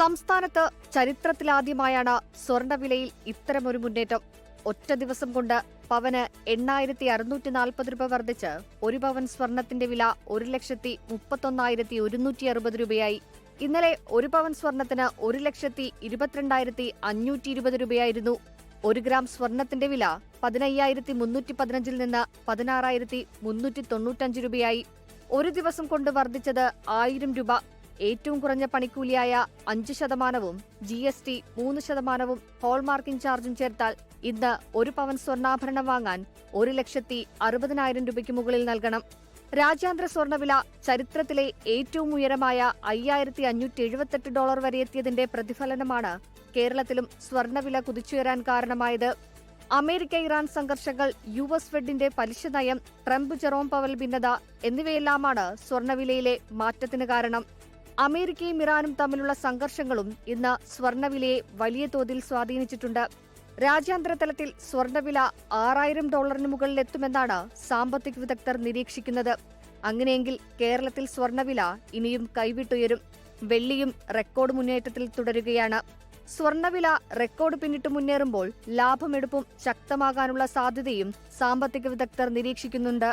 സംസ്ഥാനത്ത് ചരിത്രത്തിലാദ്യമായാണ് സ്വർണവിലയിൽ ഇത്തരമൊരു മുന്നേറ്റം. ഒറ്റ ദിവസം കൊണ്ട് പവന് 8,640 രൂപ വർദ്ധിച്ച് ഒരു പവൻ സ്വർണത്തിന്റെ വില 1,31,160 രൂപയായി. ഇന്നലെ ഒരു പവൻ സ്വർണത്തിന് 1,22,520 രൂപയായിരുന്നു. 1 ഗ്രാം സ്വർണത്തിന്റെ വില 15,315 നിന്ന് 16,395 രൂപയായി. ഒരു ദിവസം കൊണ്ട് വർദ്ധിച്ചത് 1000 രൂപ. ഏറ്റവും കുറഞ്ഞ പണിക്കൂലിയായ 5%, GST 3%, ഹോൾമാർക്കിംഗ് ചാർജും ചേർത്താൽ ഇന്ന് ഒരു പവൻ സ്വർണ്ണാഭരണം വാങ്ങാൻ 1,60,000 രൂപയ്ക്ക് മുകളിൽ നൽകണം. രാജ്യാന്തര സ്വർണ്ണവില ചരിത്രത്തിലെ ഏറ്റവും ഉയരമായ $5,578 വരെ എത്തിയതിന്റെ പ്രതിഫലനമാണ് കേരളത്തിലും സ്വർണ്ണവില കുതിച്ചുയരാൻ കാരണമായത്. അമേരിക്ക-ഇറാൻ സംഘർഷങ്ങൾ, US ഫെഡിന്റെ പലിശ നയം, ട്രംപ് ജെറോം പവൽ ഭിന്നത എന്നിവയെല്ലാമാണ് സ്വർണ്ണവിലയിലെ മാറ്റത്തിന് കാരണം. അമേരിക്കയും ഇറാനും തമ്മിലുള്ള സംഘർഷങ്ങളും ഇന്ന് സ്വർണ്ണവിലയെ വലിയ തോതിൽ സ്വാധീനിച്ചിട്ടുണ്ട്. രാജ്യാന്തര തലത്തിൽ സ്വർണ്ണവില $6,000 മുകളിലെത്തുമെന്നാണ് സാമ്പത്തിക വിദഗ്ധർ നിരീക്ഷിക്കുന്നത്. അങ്ങനെയെങ്കിൽ കേരളത്തിൽ സ്വർണ്ണവില ഇനിയും കൈവിട്ടുയരും. വെള്ളിയും റെക്കോർഡ് മുന്നേറ്റത്തിൽ തുടരുകയാണ്. സ്വർണ്ണവില റെക്കോർഡ് പിന്നിട്ട് മുന്നേറുമ്പോൾ ലാഭമെടുപ്പും ശക്തമാകാനുള്ള സാധ്യതയും സാമ്പത്തിക വിദഗ്ധർ നിരീക്ഷിക്കുന്നുണ്ട്.